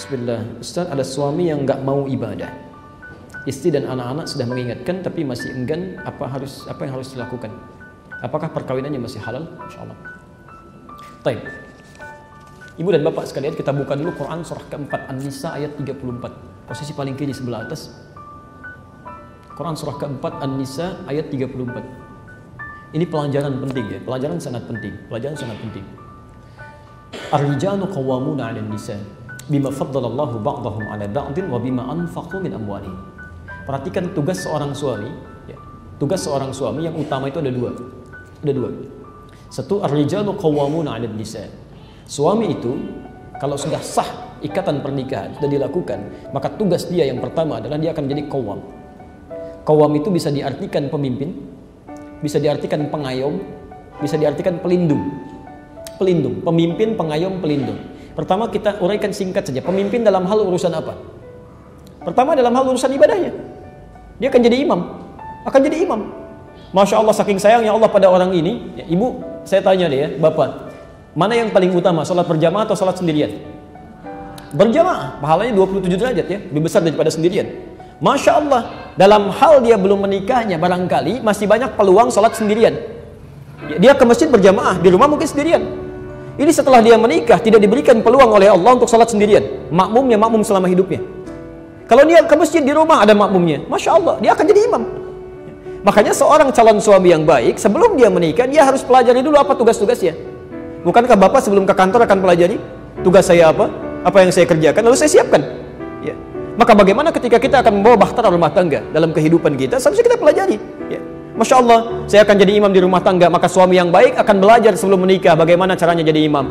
Bismillah, Ustaz, ada suami yang nggak mau ibadah. Istri dan anak-anak sudah mengingatkan tapi masih enggan. Apa yang harus dilakukan? Apakah perkawinannya masih halal? Insyaallah. Baik. Ibu dan bapak sekalian, kita buka dulu Quran surah keempat An-Nisa ayat 34. Posisi paling kiri sebelah atas. Quran surah keempat An-Nisa ayat 34. Ini pelajaran penting ya, pelajaran sangat penting. Ar-rijalu qawwamuna 'alan nisa bima faddalallahu ba'dahum 'ala ba'din wa bima anfaqu min amwalihim. Perhatikan tugas seorang suami ya. Tugas seorang suami yang utama itu ada dua. Satu, ar-rijalu qawwamuna 'alan nisa. Suami itu kalau sudah sah ikatan pernikahan sudah dilakukan, maka tugas dia yang pertama adalah dia akan menjadi qawwam. Qawwam itu bisa diartikan pemimpin, bisa diartikan pengayom, bisa diartikan pelindung. Pemimpin, pengayom, pelindung. Pertama kita uraikan singkat saja. Pemimpin dalam hal urusan apa? Pertama dalam hal urusan ibadahnya. Dia akan jadi imam. Masya Allah, saking sayangnya Allah pada orang ini. Ya, ibu, saya tanya deh ya, bapak, mana yang paling utama, sholat berjamaah atau sholat sendirian? Berjamaah, pahalanya 27 derajat ya, lebih besar daripada sendirian. Masya Allah, dalam hal dia belum menikahnya barangkali masih banyak peluang sholat sendirian. Ya, dia ke masjid berjamaah, di rumah mungkin sendirian. Ini setelah dia menikah tidak diberikan peluang oleh Allah untuk sholat sendirian. Makmumnya makmum selama hidupnya. Kalau dia ke masjid di rumah ada makmumnya, Masya Allah, dia akan jadi imam. Makanya seorang calon suami yang baik sebelum dia menikah dia harus pelajari dulu apa tugas-tugasnya. Bukankah bapak sebelum ke kantor akan pelajari tugas saya apa yang saya kerjakan, lalu saya siapkan ya. Maka bagaimana ketika kita akan membawa bahtera rumah tangga dalam kehidupan kita, seharusnya kita pelajari ya. Masya Allah, saya akan jadi imam di rumah tangga, maka suami yang baik akan belajar sebelum menikah bagaimana caranya jadi imam,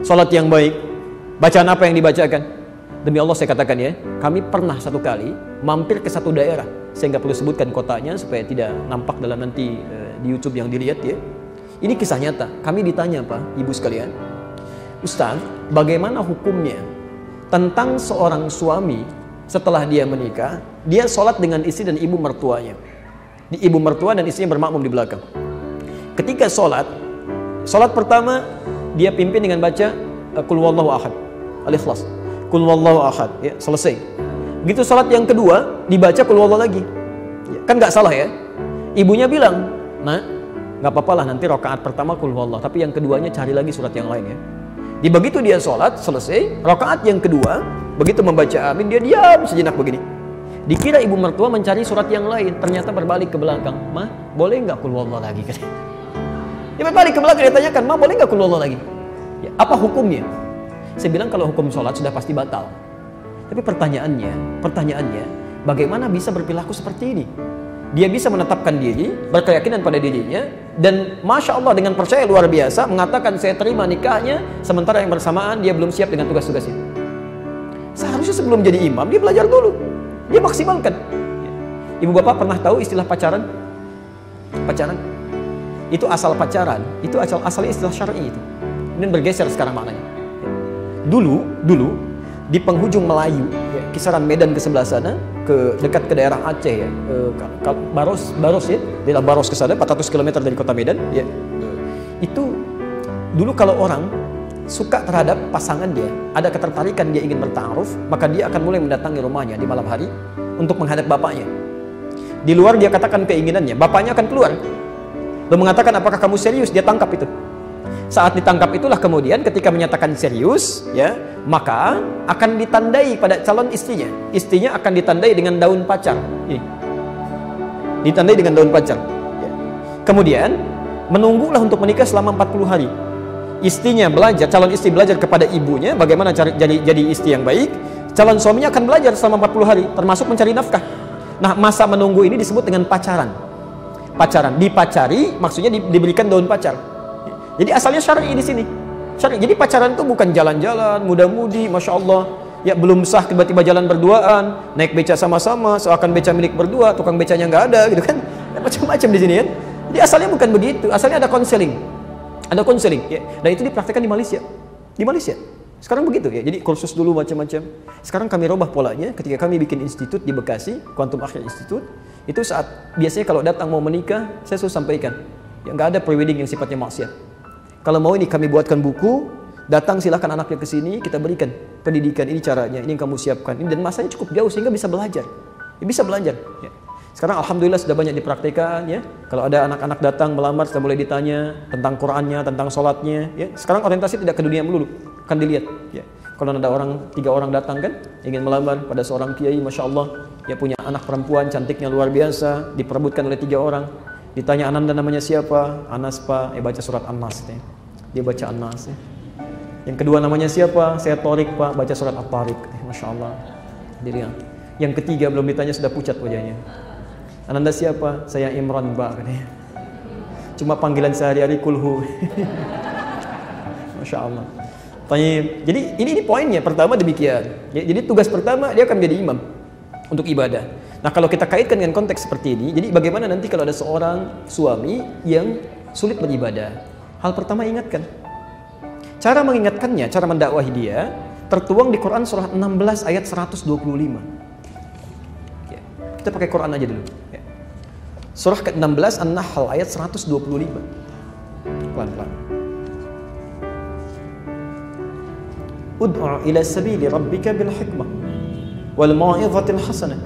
sholat yang baik, bacaan apa yang dibacakan. Demi Allah saya katakan ya, kami pernah satu kali mampir ke satu daerah, saya nggak perlu sebutkan kotanya supaya tidak nampak dalam nanti di YouTube yang dilihat ya. Ini kisah nyata. Kami ditanya Pak, ibu sekalian, Ustaz, bagaimana hukumnya tentang seorang suami setelah dia menikah, dia sholat dengan istri dan ibu mertuanya. Ibu mertua dan istrinya bermakmum di belakang. Ketika sholat pertama dia pimpin dengan baca Qul huwallahu ahad, Al-Ikhlas, Qul huwallahu ahad, ya, selesai. Begitu sholat yang kedua dibaca Qul huwallahu lagi, ya, kan nggak salah ya. Ibunya bilang, nah nggak apa-apa lah nanti rakaat pertama Qul huwallahu, tapi yang keduanya cari lagi surat yang lain ya. Begitu dia sholat selesai, rakaat yang kedua begitu membaca amin dia diam sejenak begini. Dikira ibu mertua mencari surat yang lain, ternyata berbalik ke belakang. Ma, boleh nggak Qul huwallahu lagi? Dia berbalik ke belakang, dia tanyakan, Ma, boleh nggak Qul huwallahu lagi? Ya, apa hukumnya? Saya bilang kalau hukum sholat sudah pasti batal. Tapi pertanyaannya, bagaimana bisa berperilaku seperti ini? Dia bisa menetapkan diri, berkeyakinan pada dirinya, dan Masya Allah dengan percaya luar biasa mengatakan saya terima nikahnya, sementara yang bersamaan dia belum siap dengan tugas-tugasnya. Seharusnya sebelum jadi imam dia belajar dulu, dia maksimalkan. Ibu bapak pernah tahu istilah pacaran? Pacaran itu asal pacaran, itu asalnya istilah syar'i itu. Kemudian bergeser sekarang maknanya. Dulu di penghujung Melayu, ya, kisaran Medan ke sebelah sana, dekat ke daerah Aceh ya, Baros ya, daerah Baros ke sana 400 km dari kota Medan ya. Itu dulu kalau orang suka terhadap pasangan dia, ada ketertarikan dia ingin berta'aruf, maka dia akan mulai mendatangi rumahnya di malam hari untuk menghadap bapaknya. Di luar dia katakan keinginannya, bapaknya akan keluar lalu mengatakan apakah kamu serius, dia tangkap itu. Saat ditangkap itulah kemudian ketika menyatakan serius ya, maka akan ditandai pada calon istrinya. Istrinya akan ditandai dengan daun pacar. Ini ditandai dengan daun pacar ya. Kemudian menunggulah untuk menikah selama 40 hari. Istrinya belajar, calon istri belajar kepada ibunya bagaimana jadi istri yang baik. Calon suaminya akan belajar selama 40 hari termasuk mencari nafkah. Nah, masa menunggu ini disebut dengan pacaran. Dipacari maksudnya diberikan daun pacar. Jadi asalnya syar'i di sini. Syar'i. Jadi pacaran itu bukan jalan-jalan, muda-mudi, Masya Allah, ya belum sah tiba-tiba jalan berduaan, naik beca sama-sama, seakan beca milik berdua, tukang becanya nggak ada, gitu kan? Macam-macam di sini ya. Jadi asalnya bukan begitu. Asalnya ada konseling. Ya. Dan itu dipraktikkan di Malaysia. Sekarang begitu ya. Jadi kursus dulu macam-macam. Sekarang kami robah polanya ketika kami bikin institut di Bekasi, Quantum Akhir Institute. Itu saat biasanya kalau datang mau menikah, saya suruh sampaikan, ya nggak ada prewedding yang sifatnya maksiat. Kalau mau ini kami buatkan buku, Datang silahkan anaknya ke sini, kita berikan pendidikan, ini caranya, ini yang kamu siapkan. Ini, dan masanya cukup jauh sehingga bisa belajar. Ya, bisa belajar. Ya. Sekarang alhamdulillah sudah banyak dipraktikkan ya. Kalau ada anak-anak datang melamar sudah mulai ditanya tentang Qur'annya, tentang sholatnya ya. Sekarang orientasi tidak ke dunia melulu, kan dilihat ya. Kalau ada 3 orang datang kan ingin melamar pada seorang kiai, masya Allah ya, punya anak perempuan cantiknya luar biasa, diperebutkan oleh 3 orang. Ditanya Ananda namanya siapa? Anas Pak. Baca surat An-Nas ya. Dia baca An-Nas ya. Yang kedua namanya siapa? Saya Torik Pak, baca surat At-Tariq. Masya Allah. Dilihat. Yang ketiga belum ditanya sudah pucat wajahnya. Ananda siapa? Saya Imran Pak katanya. Cuma panggilan sehari-hari kulhu. Masya Allah. Jadi ini poinnya, pertama demikian. Jadi tugas pertama dia akan menjadi imam untuk ibadah. Nah kalau kita kaitkan dengan konteks seperti ini, jadi bagaimana nanti kalau ada seorang suami yang sulit beribadah? Hal pertama ingatkan. Cara mengingatkannya, cara mendakwahi dia tertuang di Quran surah 16 ayat 125. Ya, kita pakai Quran aja dulu. Ya. Surah ke-16 An-Nahl ayat 125. Pelan-pelan. Ud'u ila sabili rabbika bil hikmah wal mau'izatil hasanah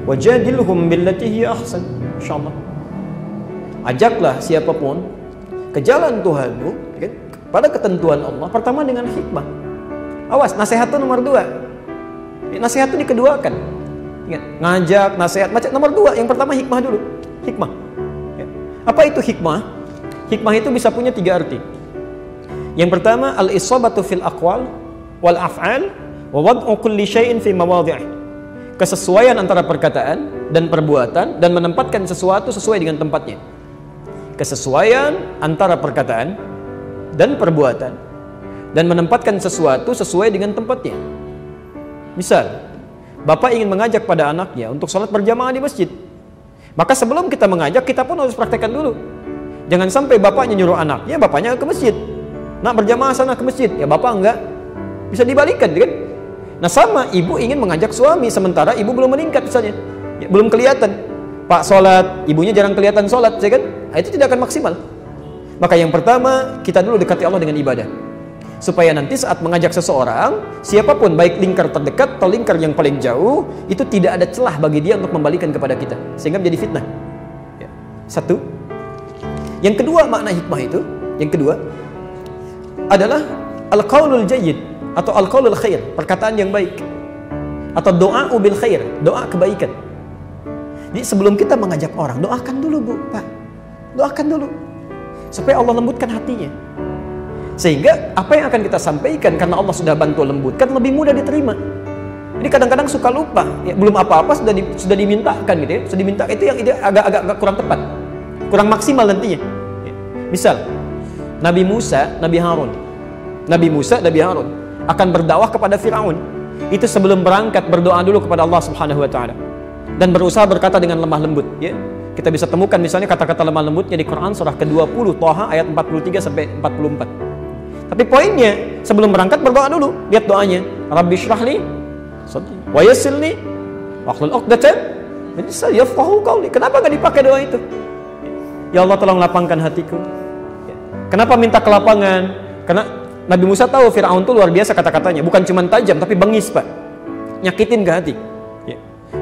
wajadilhum billati hiya ahsan. Insyaallah. Ajaklah siapapun ke jalan Tuhanmu, kan? Pada ketentuan Allah. Pertama dengan hikmah. Awas, nasihat itu nomor 2. Nasihat itu dikeduakan. Ingat, ngajak, nasihat, macam nomor 2. Yang pertama hikmah dulu. Hikmah. Ya. Apa itu hikmah? Hikmah itu bisa punya 3 arti. Yang pertama al-isabatu fil aqwal wal af'al wa wad'u kulli syai'in fi mawadhi'i. Kesesuaian antara perkataan dan perbuatan dan menempatkan sesuatu sesuai dengan tempatnya. Kesesuaian antara perkataan dan perbuatan dan menempatkan sesuatu sesuai dengan tempatnya. Misal, bapak ingin mengajak pada anaknya untuk sholat berjamaah di masjid, maka sebelum kita mengajak, kita pun harus praktekkan dulu. Jangan sampai bapaknya nyuruh anaknya, bapaknya ke masjid, nak berjamaah sana ke masjid, ya bapak enggak. Bisa dibalikkan kan? Nah sama, ibu ingin mengajak suami sementara ibu belum meningkat misalnya, ya, belum kelihatan pak sholat, ibunya jarang kelihatan sholat, ya kan? Nah, itu tidak akan maksimal. Maka yang pertama, kita dulu dekati Allah dengan ibadah. Supaya nanti saat mengajak seseorang, siapapun, baik lingkar terdekat atau lingkar yang paling jauh, itu tidak ada celah bagi dia untuk membalikan kepada kita. Sehingga menjadi fitnah. Ya. 1. Yang kedua makna hikmah itu, yang kedua, adalah al-qaulul jayyid atau al-qaulul khair, perkataan yang baik. Atau doa bil khair, doa kebaikan. Jadi sebelum kita mengajak orang, doakan dulu Bu, Pak. Doakan dulu. Supaya Allah lembutkan hatinya. Sehingga apa yang akan kita sampaikan karena Allah sudah bantu lembutkan lebih mudah diterima. Jadi kadang-kadang suka lupa, ya, belum apa-apa sudah dimintakan gitu ya. Sudah diminta itu yang agak kurang tepat. Kurang maksimal nantinya. Ya. Misal Nabi Musa, Nabi Harun. Nabi Musa, Nabi Harun akan berdakwah kepada Firaun. Itu sebelum berangkat berdoa dulu kepada Allah Subhanahu wa taala. Dan berusaha berkata dengan lemah lembut, ya. Kita bisa temukan misalnya kata-kata lemah lembutnya di Quran surah ke-20 Thaha ayat 43 sampai 44. Tapi poinnya sebelum berangkat berdoa dulu. Lihat doanya. Rabbi syrahli sadri wa yassirli wahlul 'uqdatam min lisani yafqahu qawli. Kenapa enggak dipakai doa itu? Ya Allah tolong lapangkan hatiku. Kenapa minta kelapangan? Karena Nabi Musa tahu Firaun itu luar biasa kata-katanya, bukan cuma tajam tapi bengis, Pak. Nyakitin ke hati.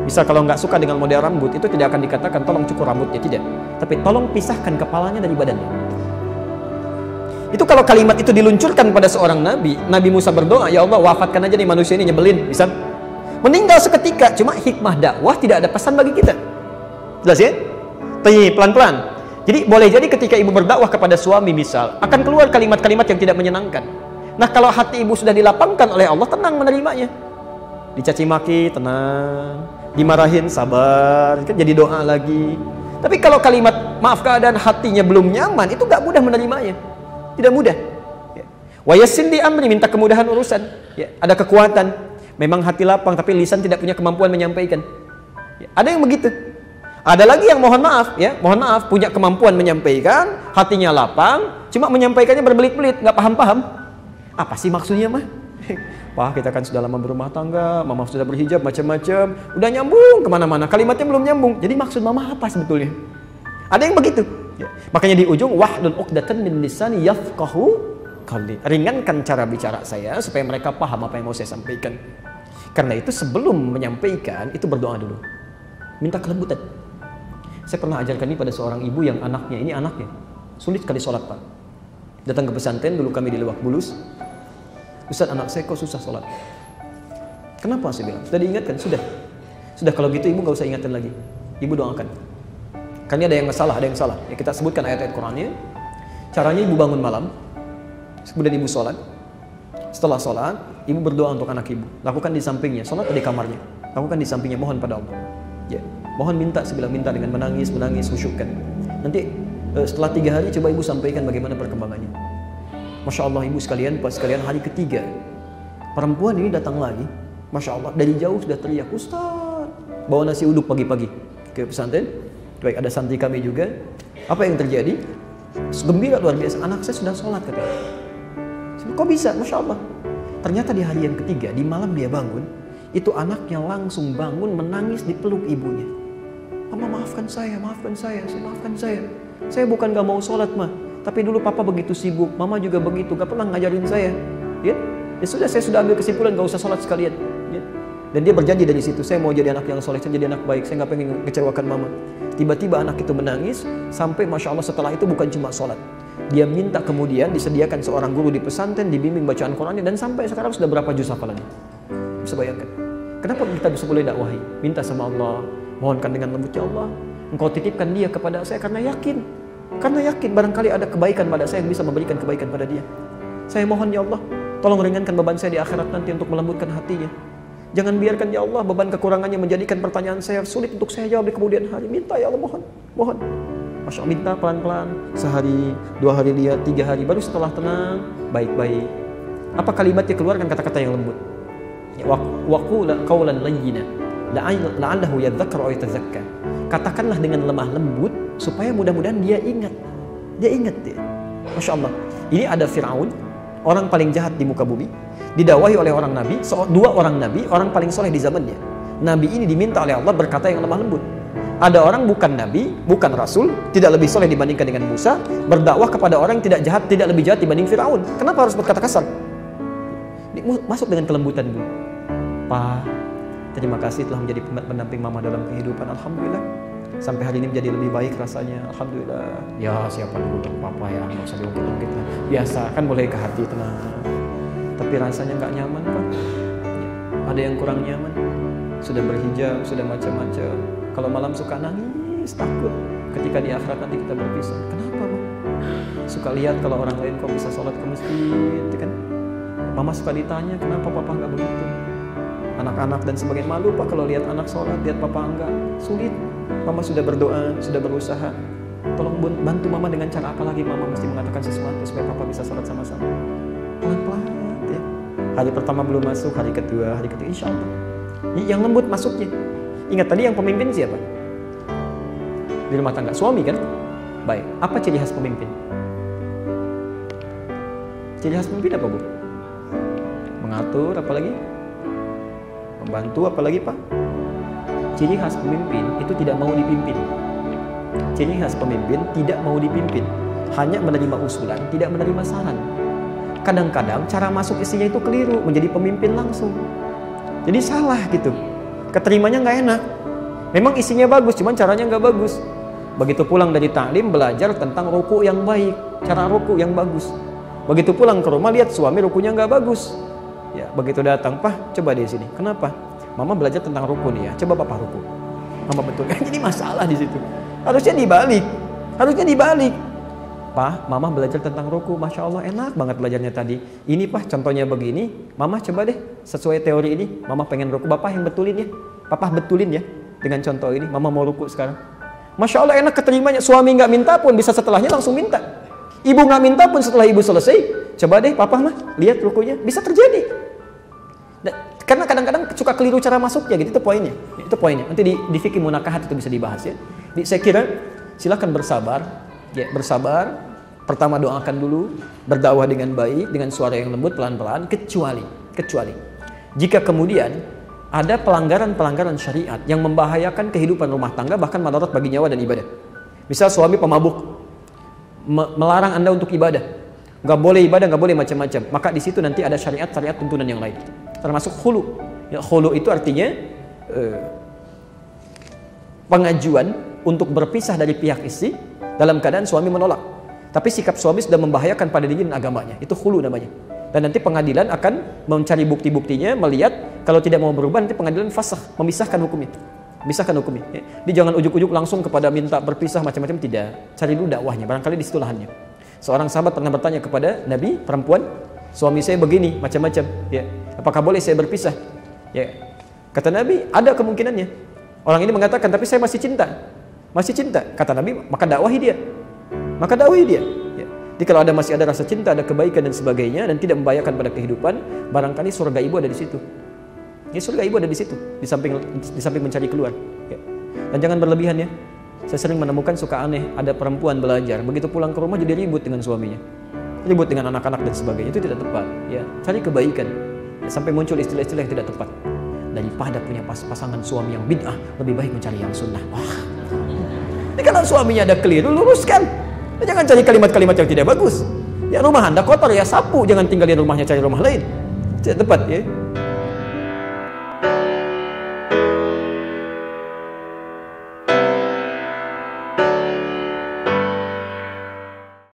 Bisa kalau nggak suka dengan model rambut, itu tidak akan dikatakan tolong cukur rambutnya, tidak. Tapi tolong pisahkan kepalanya dari badannya. Itu kalau kalimat itu diluncurkan pada seorang nabi, Nabi Musa berdoa, ya Allah wafatkan aja nih manusia ini nyebelin, bisa meninggal seketika. Cuma hikmah dakwah tidak ada pesan bagi kita. Jelas ya? Tapi pelan-pelan. Jadi boleh jadi ketika ibu berdakwah kepada suami misal, akan keluar kalimat-kalimat yang tidak menyenangkan. Nah kalau hati ibu sudah dilapangkan oleh Allah, tenang menerimanya. Dicaci maki, tenang. Dimarahin, sabar, kan jadi doa lagi. Tapi kalau kalimat maaf keadaan hatinya belum nyaman, itu gak mudah menerimanya. Tidak mudah. Wa yassir li amri, minta kemudahan urusan. Ya, ada kekuatan. Memang hati lapang, tapi lisan tidak punya kemampuan menyampaikan. Ya, ada yang begitu. Ada lagi yang mohon maaf, ya, mohon maaf, punya kemampuan menyampaikan, hatinya lapang, cuma menyampaikannya berbelit-belit, nggak paham-paham. Apa sih maksudnya mah? Pak, kita kan sudah lama berumah tangga, mama sudah berhijab macam-macam, udah nyambung kemana-mana, kalimatnya belum nyambung. Jadi maksud mama apa sebetulnya? Ada yang begitu. Ya. Makanya di ujung wahlul 'uqdatan min lisani yafqahu qalbi. Ringankan cara bicara saya supaya mereka paham apa yang mau saya sampaikan. Karena itu sebelum menyampaikan itu berdoa dulu. Minta kelembutan. Saya pernah ajarkan ini pada seorang ibu yang anaknya sulit sekali sholat, Pak. Datang ke pesantren, dulu kami di Lebak Bulus. Ustaz, anak saya kok susah sholat. Kenapa? Saya bilang, sudah diingatkan? Sudah kalau gitu ibu gak usah ingatkan lagi. Ibu doakan. Karena ada yang salah, Ya, kita sebutkan ayat-ayat Qur'annya. Caranya ibu bangun malam, kemudian ibu sholat. Setelah sholat, ibu berdoa untuk anak ibu. Lakukan di sampingnya, sholat di kamarnya. Lakukan di sampingnya, mohon pada Allah. Ya, mohon minta, saya bilang minta dengan menangis, khusyukkan. Nanti setelah 3 hari coba ibu sampaikan bagaimana perkembangannya. Masya Allah ibu sekalian, Pak sekalian, hari ketiga perempuan ini datang lagi. Masya Allah, dari jauh sudah teriak, Ustaz, bawa nasi uduk pagi-pagi ke pesantren. Baik, ada santri kami juga. Apa yang terjadi? Gembira luar biasa, anak saya sudah sholat katanya. Kok bisa? Masya Allah. Ternyata di hari yang ketiga, di malam dia bangun, itu anaknya langsung bangun menangis dipeluk ibunya. Mama maafkan saya. Saya bukan gak mau sholat, Ma. Tapi dulu papa begitu sibuk, mama juga begitu, gak pernah ngajarin saya. Ya sudah, saya sudah ambil kesimpulan gak usah sholat sekalian. Ya. Dan dia berjanji dari situ, saya mau jadi anak yang soleh, saya jadi anak baik, saya gak pengen kecewakan mama. Tiba-tiba anak itu menangis, sampai Masya Allah setelah itu bukan cuma sholat. Dia minta kemudian disediakan seorang guru di pesantren, dibimbing bacaan Qurannya, dan sampai sekarang sudah berapa juz hafalannya. Bisa bayangkan. Kenapa kita bisa boleh dakwahi? Minta sama Allah, mohonkan dengan lembut, ya Allah, Engkau titipkan dia kepada saya karena yakin barangkali ada kebaikan pada saya yang bisa memberikan kebaikan pada dia. Saya mohon ya Allah, tolong ringankan beban saya di akhirat nanti untuk melembutkan hatinya. Jangan biarkan ya Allah beban kekurangannya menjadikan pertanyaan saya sulit untuk saya jawab di kemudian hari. Minta ya Allah, mohon. Masya Allah, minta pelan-pelan, sehari, 2 hari lihat, 3 hari, baru setelah tenang, baik-baik. Apa kalimatnya, keluarkan kata-kata yang lembut. Waqula qawlan layyina la'allahu yadhakkaru aw yatazakka. Katakanlah dengan lemah lembut supaya mudah-mudahan dia ingat. Masya Allah. Ini ada Fir'aun, orang paling jahat di muka bumi, didakwahi oleh orang Nabi, 2 orang Nabi, orang paling soleh di zamannya. Nabi ini diminta oleh Allah berkata yang lemah lembut. Ada orang bukan Nabi, bukan Rasul, tidak lebih soleh dibandingkan dengan Musa, berdakwah kepada orang yang tidak lebih jahat dibanding Fir'aun. Kenapa harus berkata kasar? Masuk dengan kelembutan dulu. Pak, terima kasih telah menjadi pendamping mama dalam kehidupan. Alhamdulillah. Sampai hari ini menjadi lebih baik rasanya. Alhamdulillah. Ya, siapa dulu dong papa ya, nggak usah diungkit-ungkit. Biasa kan boleh ke hati, tenang. Tapi rasanya nggak nyaman, Pak. Ya, ada yang kurang nyaman. Sudah berhijab, sudah macam-macam. Kalau malam suka nangis, takut ketika di akhirat nanti kita berpisah. Kenapa, Bu? Suka lihat kalau orang lain kok bisa sholat ke masjid, kan? Mama suka ditanya, kenapa papa nggak begitu? Anak-anak dan sebagainya malu, Pak, kalau lihat anak sholat, lihat papa enggak. Sulit. Mama sudah berdoa, sudah berusaha. Tolong bantu mama dengan cara apa lagi mama mesti mengatakan sesuatu supaya papa bisa sholat sama-sama. Pelan-pelan, ya. Hari pertama belum masuk, hari kedua, insya Allah. Yang lembut masuknya. Ingat tadi yang pemimpin siapa? Di rumah tangga, suami kan? Baik, apa ciri khas pemimpin? Ciri khas pemimpin apa, Bu? Mengatur, apalagi? Membantu, apalagi, Pak? Ciri khas pemimpin itu tidak mau dipimpin. Ciri khas pemimpin tidak mau dipimpin, hanya menerima usulan, tidak menerima saran. Kadang-kadang cara masuk isinya itu keliru, menjadi pemimpin langsung. Jadi salah gitu. Keterimanya nggak enak. Memang isinya bagus, cuman caranya nggak bagus. Begitu pulang dari taklim, belajar tentang ruku yang baik, cara ruku yang bagus. Begitu pulang ke rumah, lihat suami rukunya nggak bagus. Ya, begitu datang, Pak, coba di sini. Kenapa? Mama belajar tentang ruku nih ya. Coba Papa ruku. Mama betul. Jadi masalah di situ. Harusnya dibalik. Pak, Mama belajar tentang ruku. Masya Allah, enak banget belajarnya tadi. Ini, Pak, contohnya begini. Mama coba deh, sesuai teori ini. Mama pengen ruku. Bapak yang betulin ya. Papa betulin ya. Dengan contoh ini, Mama mau ruku sekarang. Masya Allah, enak keterimanya. Suami nggak minta pun bisa setelahnya langsung minta. Ibu nggak minta pun setelah ibu selesai, coba deh Papa mah lihat rukunya. Bisa terjadi. Karena kadang-kadang suka keliru cara masuknya gitu, itu poinnya. Nanti di fikih munakahat itu bisa dibahas ya. Saya kira silakan bersabar, ya, bersabar. Pertama doakan dulu, berdakwah dengan baik, dengan suara yang lembut, pelan-pelan, kecuali jika kemudian ada pelanggaran syariat yang membahayakan kehidupan rumah tangga, bahkan madarat bagi nyawa dan ibadah. Misal suami pemabuk, melarang Anda untuk ibadah, nggak boleh ibadah, nggak boleh macam-macam. Maka di situ nanti ada syariat-syariat tuntunan yang lain, termasuk khulu. Ya, khulu itu artinya pengajuan untuk berpisah dari pihak istri dalam keadaan suami menolak, tapi sikap suami sudah membahayakan pada diri dan agamanya. Itu khulu namanya. Dan nanti pengadilan akan mencari bukti-buktinya, melihat kalau tidak mau berubah, nanti pengadilan fasakh, memisahkan hukumnya. Memisahkan hukumnya. Ya. Dia jangan ujuk-ujuk langsung kepada minta berpisah macam-macam, tidak. Cari dulu dakwahnya, barangkali di situ lahannya. Seorang sahabat pernah bertanya kepada Nabi, perempuan, suami saya begini, macam-macam. Ya. Apakah boleh saya berpisah? Ya. Kata Nabi, ada kemungkinannya. Orang ini mengatakan, tapi saya masih cinta. Masih cinta. Kata Nabi, maka dakwahi dia. Maka dakwahi dia. Ya. Jadi kalau masih ada rasa cinta, ada kebaikan dan sebagainya, dan tidak membahayakan pada kehidupan, barangkali surga ibu ada di situ. Ya, surga ibu ada di situ, di samping mencari keluar. Ya. Dan jangan berlebihan ya. Saya sering menemukan suka aneh, ada perempuan belajar, begitu pulang ke rumah jadi ribut dengan suaminya, ribut dengan anak-anak dan sebagainya. Itu tidak tepat. Ya, cari kebaikan. Ya, sampai muncul istilah-istilah yang tidak tepat. Daripada punya pasangan suami yang bid'ah, lebih baik mencari yang sunnah. Wah. Ini kalau suaminya ada keliru, luruskan. Jangan cari kalimat-kalimat yang tidak bagus. Ya, rumah Anda kotor, ya sapu. Jangan tinggal di rumahnya, cari rumah lain. Tidak tepat ya.